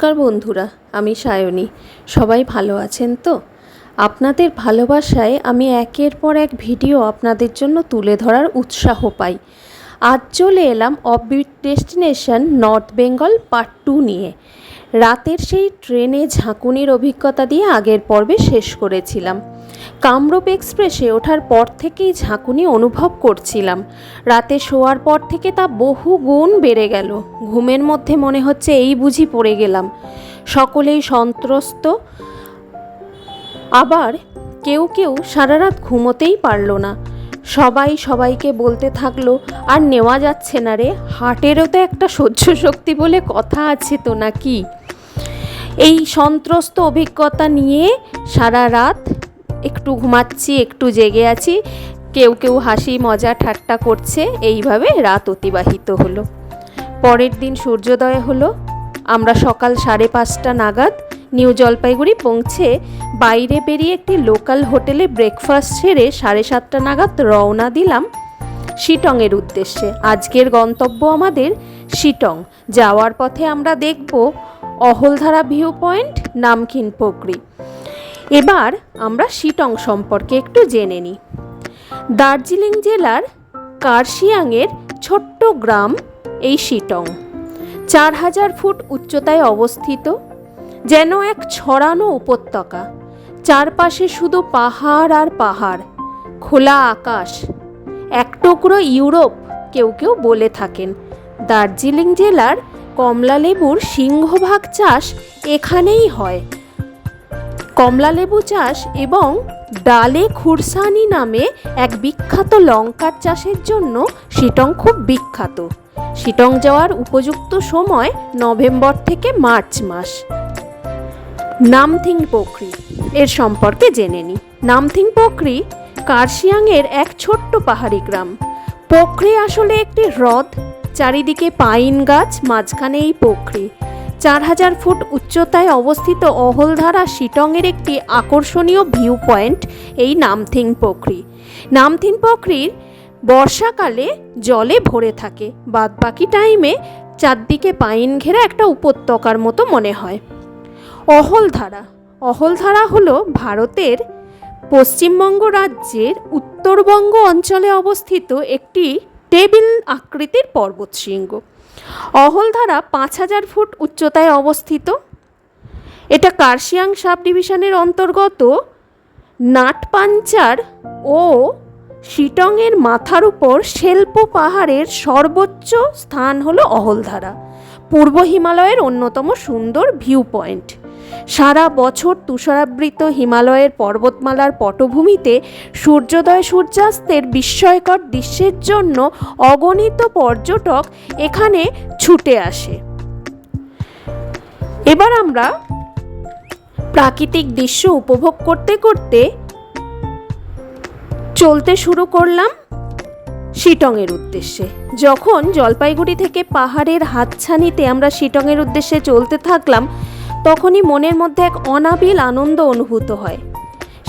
নমস্কার বন্ধুরা, আমি সায়নী। সবাই ভালো আছেন তো? আপনাদের ভালোবাসায় আমি একের পর এক ভিডিও আপনাদের জন্য তুলে ধরার উৎসাহ পাই। আজ চলে এলাম offbeat destination north Bengal part 2 নিয়ে। রাতের সেই ট্রেনে ঝাঁকুনির অভিজ্ঞতা দিয়ে আগের পর্বে শেষ করেছিলাম। কামরূপ এক্সপ্রেসে ওঠার পর থেকেই ঝাঁকুনি অনুভব করছিলাম। রাতে শোয়ার পর থেকে তা বহু গুণ বেড়ে গেল। ঘুমের মধ্যে মনে হচ্ছে এই বুঝি পড়ে গেলাম। সকলেই সন্ত্রস্ত, আবার কেউ কেউ সারা রাত ঘুমোতেই পারল না। সবাই সবাইকে বলতে থাকলো, আর নেওয়া যাচ্ছে না রে, হার্টেরও তো একটা সহ্য শক্তি বলে কথা আছে তো নাকি। এই সন্ত্রস্ত অভিজ্ঞতা নিয়ে সারা রাত একটু ঘুমাচ্ছি, একটু জেগে আছি, কেউ কেউ হাসি মজা ঠাট্টা করছে, এইভাবে রাত অতিবাহিত হলো। পরের দিন সূর্যোদয় হলো। আমরা সকাল 5:30 নাগাদ নিউ জলপাইগুড়ি পৌঁছে বাইরে বেরিয়ে একটি লোকাল হোটেলে ব্রেকফাস্ট সেরে 7:30 নাগাদ রওনা দিলাম শিটংয়ের উদ্দেশ্যে। আজকের গন্তব্য আমাদের শিটং। যাওয়ার পথে আমরা দেখব অহলধারা ভিউ পয়েন্ট, নামকিন পোখরি। এবার আমরা শিটং সম্পর্কে একটু জেনে নিই। দার্জিলিং জেলার কার্শিয়াংয়ের ছোট্ট গ্রাম এই শিটং। 4000 ফুট উচ্চতায় অবস্থিত, যেন এক ছড়ানো উপত্যকা। চারপাশে শুধু পাহাড় আর পাহাড়, খোলা আকাশ, এক টুকরো ইউরোপ কেউ কেউ বলে থাকেন। দার্জিলিং জেলার কমলালেবুর সিংহভাগ চাষ এখানেই হয়। কমলালেবু চাষ এবং ডালে খুরসানি নামে এক বিখ্যাত লঙ্কার চাষের জন্য শিটং খুব বিখ্যাত। শিটং যাওয়ার উপযুক্ত সময় নভেম্বর থেকে মার্চ মাস। নামথিং পোখরি এর সম্পর্কে জেনে নিই। নামথিং পোখরি কার্শিয়াংয়ের এক ছোট্ট পাহাড়ি গ্রাম। পোখরি আসলে একটি হ্রদ, চারিদিকে পাইন গাছ, মাঝখানে এই পোখরি। 4000 ফুট উচ্চতায় অবস্থিত অহলধারা শিটংয়ের একটি আকর্ষণীয় ভিউ পয়েন্ট এই নামথিং পোখরি। নামথিং পোখরির বর্ষাকালে জলে ভরে থাকে, বাদবাকি টাইমে চারদিকে পাইন ঘেরা একটা উপত্যকার মতো মনে হয়। অহলধারা হলো ভারতের পশ্চিমবঙ্গ রাজ্যের উত্তরবঙ্গ অঞ্চলে অবস্থিত একটি টেবিল আকৃতির পর্বতশৃঙ্গ। অহলধারা 5000 ফুট উচ্চতায় অবস্থিত। এটা কার্শিয়াং সাব ডিভিশনের অন্তর্গত। নাটপাঞ্চার ও শিটংয়ের মাথার উপর শেলপো পাহাড়ের সর্বোচ্চ স্থান হলো অহলধারা, পূর্ব হিমালয়ের অন্যতম সুন্দর ভিউ পয়েন্ট। সারা বছর তুষারাবৃত হিমালয়ের পর্বতমালার পটভূমিতে সূর্যোদয় সূর্যাস্তের বিস্ময়কর দৃশ্যের জন্য অগণিত পর্যটক এখানে ছুটে আসে। এবার আমরা প্রাকৃতিক দৃশ্য উপভোগ করতে করতে চলতে শুরু করলাম শিটংয়ের উদ্দেশ্যে। যখন জলপাইগুড়ি থেকে পাহাড়ের হাতছানিতে আমরা শিটংয়ের উদ্দেশ্যে চলতে থাকলাম, তখনই মনের মধ্যে এক অনাবিল আনন্দ অনুভূত হয়।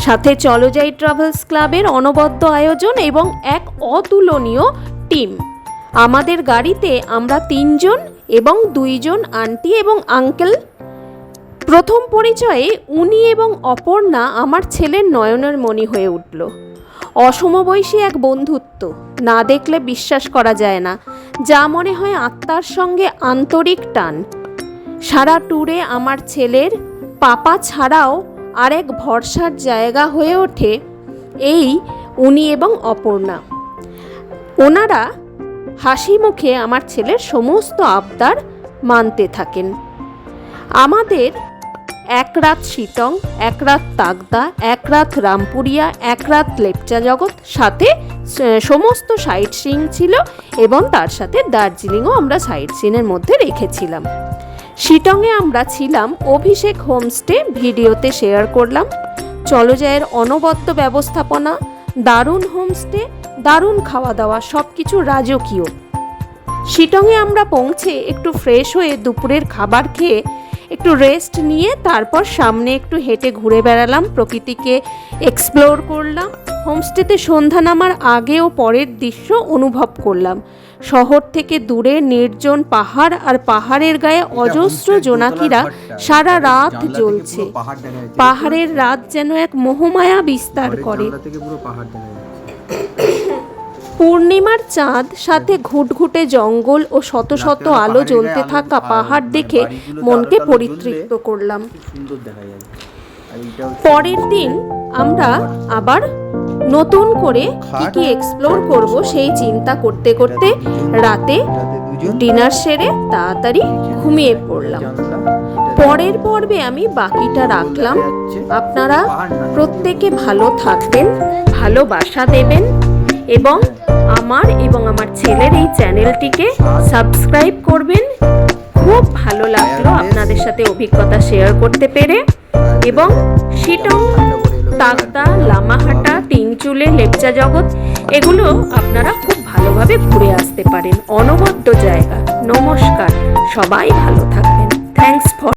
সাথে চলোযাই ট্রাভেলস ক্লাবের অনবদ্য আয়োজন এবং এক অতুলনীয় টিম। আমাদের গাড়িতে আমরা 3 জন এবং 2 জন আন্টি এবং আঙ্কেল। প্রথম পরিচয়ে উনি এবং অপর্ণা আমার ছেলের নয়নের মণি হয়ে উঠল। অসমবয়সী এক বন্ধুত্ব, না দেখলে বিশ্বাস করা যায় না, যা মনে হয় আত্মার সঙ্গে আন্তরিক টান। সারা ট্যুরে আমার ছেলের পাপা ছাড়াও আরেক ভরসার জায়গা হয়ে ওঠে এই উনি এবং অপর্ণা। ওনারা হাসি মুখে আমার ছেলের সমস্ত আবদার মানতে থাকেন। আমাদের 1 রাত শিটং, 1 রাত তাগদা, 1 রাত রামপুরিয়া, 1 রাত লেপচা জগৎ, সাথে সমস্ত সাইট সিইং ছিল এবং তার সাথে দার্জিলিংও আমরা সাইট সিইংয়ের মধ্যে রেখেছিলাম। শিটংয়ে আমরা ছিলাম অভিষেক হোমস্টে, ভিডিওতে শেয়ার করলাম। চলোযায়ের অনবদ্য ব্যবস্থাপনা, দারুণ হোমস্টে, দারুণ খাওয়া দাওয়া, সব কিছু রাজকীয়। শিটংয়ে আমরা পৌঁছে একটু ফ্রেশ হয়ে দুপুরের খাবার খেয়ে একটু রেস্ট নিয়ে তারপর সামনে একটু হেঁটে ঘুরে বেড়ালাম, প্রকৃতিকে এক্সপ্লোর করলাম। হোমস্টেতে সন্ধ্যা নামার আগে ও পরের দৃশ্য অনুভব করলাম। শহর থেকে দূরে নির্জন পাহাড়, আর পাহাড়ের গায়ে অজস্র জোনাকিরা সারা রাত জ্বলছে। পাহাড়ের রাত যেন এক মোহমায়া বিস্তার করে। পূর্ণিমার চাঁদ, সাথে ঘুটঘুটে জঙ্গল ও শত শত আলো জ্বলতে থাকা পাহাড় দেখে মনকে পরিতৃপ্ত করলাম। পরের দিন আমরা আবার নতুন করে কি কি এক্সপ্লোর করব সেই চিন্তা করতে করতে রাতে ডিনার সেরে তাড়াতাড়ি ঘুমিয়ে পড়লাম। পরের পর্বে আমি বাকিটা রাখলাম। আপনারা প্রত্যেকে ভালো থাকবেন, ভালোবাসা দেবেন এবং আমার ছেলের এই চ্যানেলটিকে সাবস্ক্রাইব করবেন। খুব ভালো লাগলো আপনাদের সাথে অভিজ্ঞতা শেয়ার করতে পেরে। এবং শিটং, তাকদা, লামাহাটা, তিনচুলে, লেপচা জগৎ এগুলো আপনারা খুব ভালোভাবে ঘুরে আসতে পারেন। অনবদ্য জায়গা। নমস্কার, সবাই ভালো থাকবেন। Thanks for